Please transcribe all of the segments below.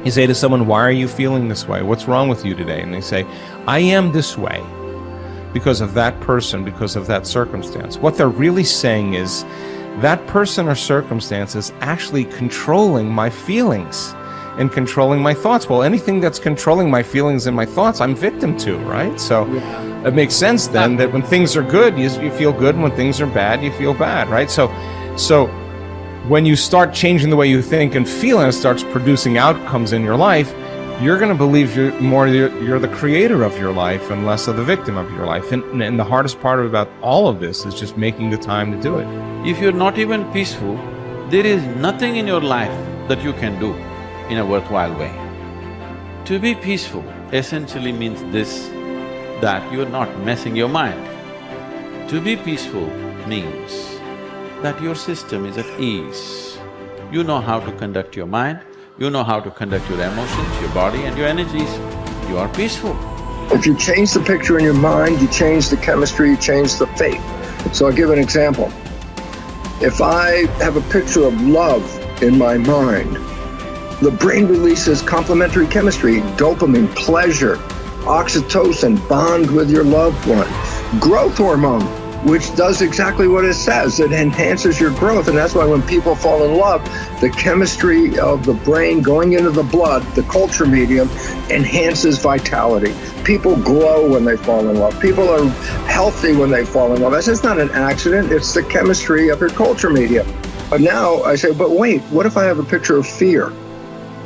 You say to someone, why are you feeling this way? What's wrong with you today? And they say, I am this way because of that person, because of that circumstance. What they're really saying is, that person or circumstance is actually controlling my feelings and controlling my thoughts. Well, anything that's controlling my feelings and my thoughts, I'm victim to, right? So it makes sense then that when things are good, you feel good, and when things are bad, you feel bad, right? So when you start changing the way you think and feel, and it starts producing outcomes in your life, you're going to believe you're the creator of your life and less of the victim of your life. And the hardest part about all of this is just making the time to do it. If you're not even peaceful, there is nothing in your life that you can do in a worthwhile way. To be peaceful essentially means this, that you're not messing your mind. To be peaceful means that your system is at ease. You know how to conduct your mind, you know how to conduct your emotions, your body and your energies. You are peaceful. If you change the picture in your mind, you change the chemistry, you change the fate. So I'll give an example. If I have a picture of love in my mind, the brain releases complementary chemistry, dopamine, pleasure, oxytocin, bond with your loved one, growth hormone, which does exactly what it says. It enhances your growth, and that's why when people fall in love, the chemistry of the brain going into the blood, the culture medium, enhances vitality. People glow when they fall in love. People are healthy when they fall in love. It's not an accident, it's the chemistry of your culture medium. But now I say, but wait, what if I have a picture of fear?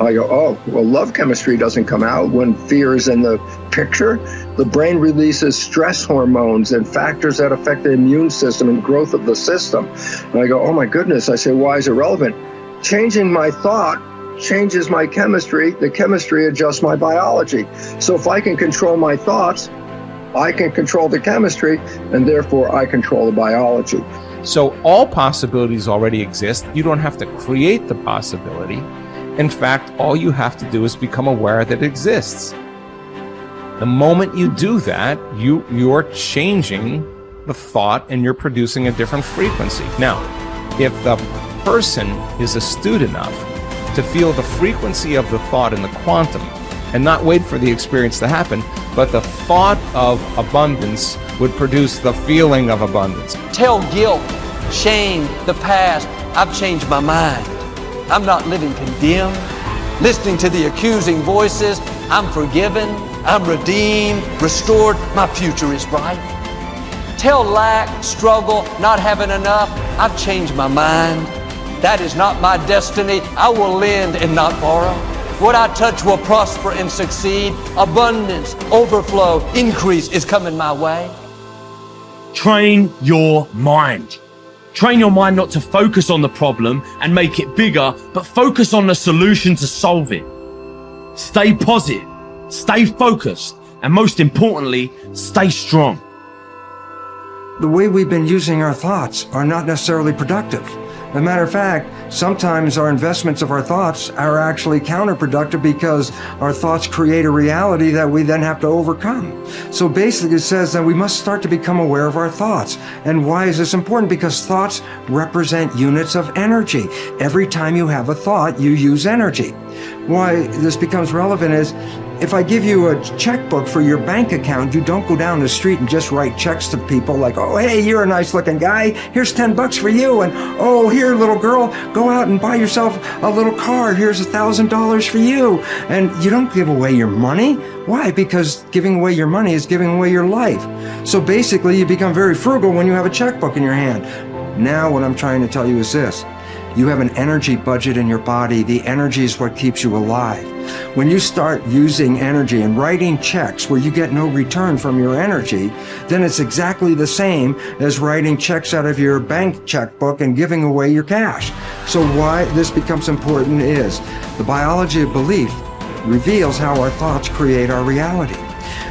I go, oh, well, love chemistry doesn't come out when fear is in the picture. The brain releases stress hormones and factors that affect the immune system and growth of the system. And I go, oh my goodness. I say, why is it relevant? Changing my thought changes my chemistry. The chemistry adjusts my biology. So if I can control my thoughts, I can control the chemistry, and therefore I control the biology. So all possibilities already exist. You don't have to create the possibility. In fact, all you have to do is become aware that it exists. The moment you do that, you're changing the thought and you're producing a different frequency. Now, if the person is astute enough to feel the frequency of the thought in the quantum and not wait for the experience to happen, but the thought of abundance would produce the feeling of abundance. Tell guilt, shame, the past, I've changed my mind. I'm not living condemned. Listening to the accusing voices, I'm forgiven, I'm redeemed, restored, my future is bright. Tell lack, struggle, not having enough, I've changed my mind. That is not my destiny. I will lend and not borrow. What I touch will prosper and succeed. Abundance, overflow, increase is coming my way. Train your mind. Train your mind not to focus on the problem and make it bigger, but focus on the solution to solve it. Stay positive, stay focused, and most importantly, stay strong. The way we've been using our thoughts are not necessarily productive. As a matter of fact, sometimes our investments of our thoughts are actually counterproductive because our thoughts create a reality that we then have to overcome. So basically it says that we must start to become aware of our thoughts. And why is this important? Because thoughts represent units of energy. Every time you have a thought, you use energy. Why this becomes relevant is, if I give you a checkbook for your bank account, you don't go down the street and just write checks to people like, oh, hey, you're a nice looking guy. Here's $10 for you. And, oh, here, little girl, go out and buy yourself a little car. Here's $1,000 for you. And you don't give away your money. Why? Because giving away your money is giving away your life. So basically, you become very frugal when you have a checkbook in your hand. Now, what I'm trying to tell you is this. You have an energy budget in your body. The energy is what keeps you alive. When you start using energy and writing checks where you get no return from your energy, then it's exactly the same as writing checks out of your bank checkbook and giving away your cash. So why this becomes important is the biology of belief reveals how our thoughts create our reality.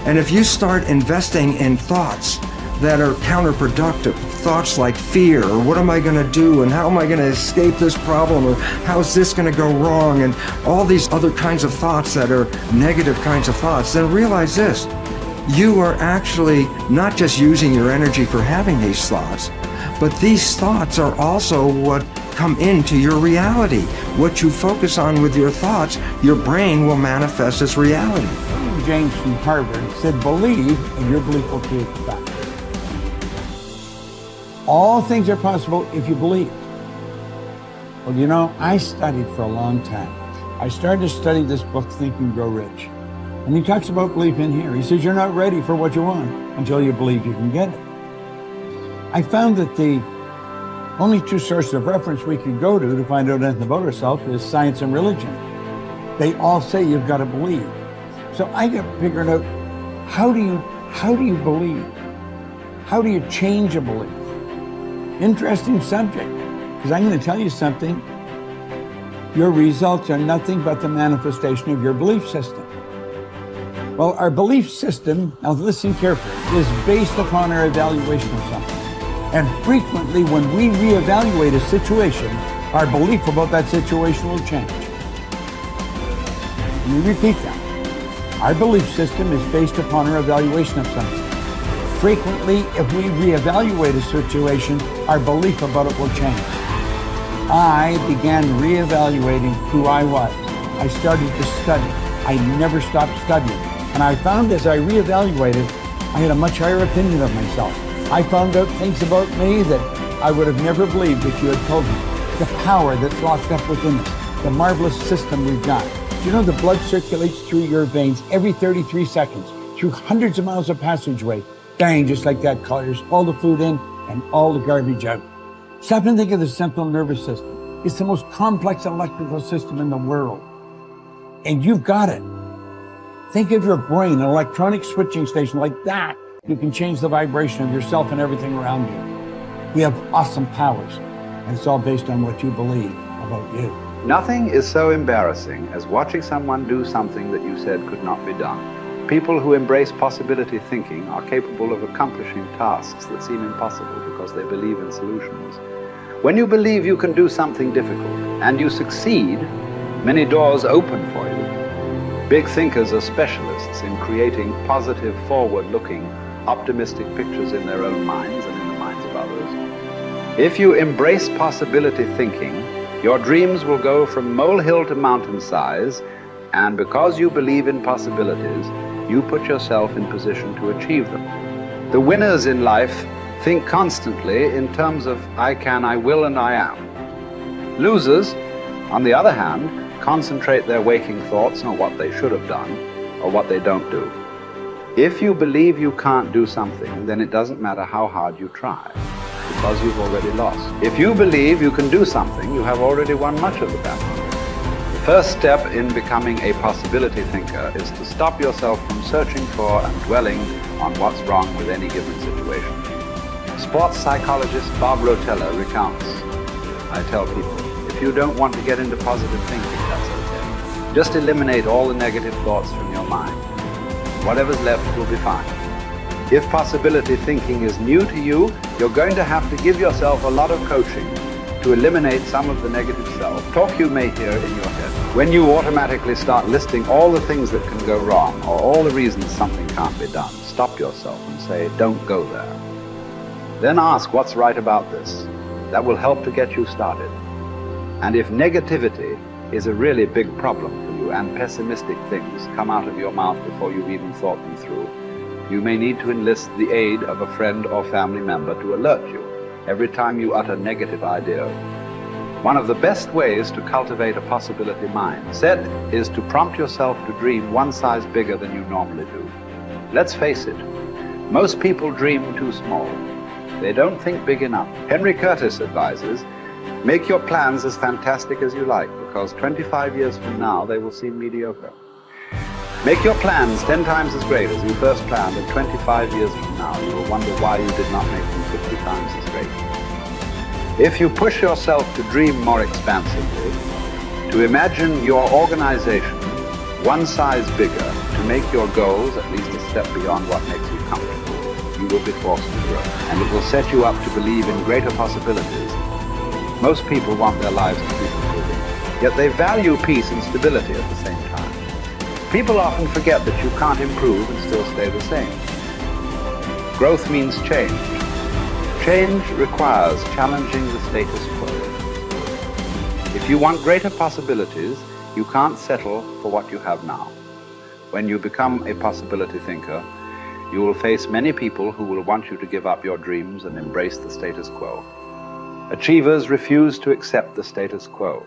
And if you start investing in thoughts that are counterproductive, thoughts like fear, or what am I going to do, and how am I going to escape this problem, or how's this going to go wrong, and all these other kinds of thoughts that are negative kinds of thoughts, then realize this. You are actually not just using your energy for having these thoughts, but these thoughts are also what come into your reality. What you focus on with your thoughts, your brain will manifest as reality. James from Harvard said, believe and your belief will create the fact. All things are possible if you believe. Well, you know, I studied for a long time. I started to study this book, Think and Grow Rich. And he talks about belief in here. He says, you're not ready for what you want until you believe you can get it. I found that the only two sources of reference we could go to find out anything about ourselves is science and religion. They all say you've got to believe. So I got figuring out, how do you believe? How do you change a belief? Interesting subject, because I'm going to tell you something. Your results are nothing but the manifestation of your belief system. Well, our belief system, now listen carefully, is based upon our evaluation of something. And frequently when we reevaluate a situation, our belief about that situation will change. Let me repeat that. Our belief system is based upon our evaluation of something. Frequently, if we reevaluate a situation, our belief about it will change. I began reevaluating who I was. I started to study. I never stopped studying. And I found as I reevaluated, I had a much higher opinion of myself. I found out things about me that I would have never believed if you had told me. The power that's locked up within us, the marvelous system we've got. Do you know the blood circulates through your veins every 33 seconds, through hundreds of miles of passageway? Bang, just like that, clears all the food in and all the garbage out. Stop and think of the central nervous system. It's the most complex electrical system in the world. And you've got it. Think of your brain, an electronic switching station like that. You can change the vibration of yourself and everything around you. We have awesome powers, and it's all based on what you believe about you. Nothing is so embarrassing as watching someone do something that you said could not be done. People who embrace possibility thinking are capable of accomplishing tasks that seem impossible because they believe in solutions. When you believe you can do something difficult and you succeed, many doors open for you. Big thinkers are specialists in creating positive, forward-looking, optimistic pictures in their own minds and in the minds of others. If you embrace possibility thinking, your dreams will go from molehill to mountain size, and because you believe in possibilities, you put yourself in position to achieve them. The winners in life think constantly in terms of I can, I will, and I am. Losers, on the other hand, concentrate their waking thoughts on what they should have done or what they don't do. If you believe you can't do something, then it doesn't matter how hard you try, because you've already lost. If you believe you can do something, you have already won much of the battle. The first step in becoming a possibility thinker is to stop yourself from searching for and dwelling on what's wrong with any given situation. Sports psychologist Bob Rotella recounts, I tell people, if you don't want to get into positive thinking, that's okay. Just eliminate all the negative thoughts from your mind. Whatever's left will be fine. If possibility thinking is new to you, you're going to have to give yourself a lot of coaching to eliminate some of the negative self-talk you may hear in your head. When you automatically start listing all the things that can go wrong or all the reasons something can't be done, stop yourself and say, don't go there. Then ask what's right about this. That will help to get you started. And if negativity is a really big problem for you and pessimistic things come out of your mouth before you've even thought them through, you may need to enlist the aid of a friend or family member to alert you every time you utter negative ideas. One of the best ways to cultivate a possibility mindset is to prompt yourself to dream one size bigger than you normally do. Let's face it, most people dream too small. They don't think big enough. Henry Curtis advises, make your plans as fantastic as you like, because 25 years from now they will seem mediocre. Make your plans 10 times as great as you first planned, and 25 years from now you will wonder why you did not make them 50 times as great. If you push yourself to dream more expansively, to imagine your organization one size bigger, to make your goals at least a step beyond what makes you comfortable, you will be forced to grow, and it will set you up to believe in greater possibilities. Most people want their lives to keep improving, yet they value peace and stability at the same time. People often forget that you can't improve and still stay the same. Growth means change. Change requires challenging the status quo. If you want greater possibilities, you can't settle for what you have now. When you become a possibility thinker, you will face many people who will want you to give up your dreams and embrace the status quo. Achievers refuse to accept the status quo.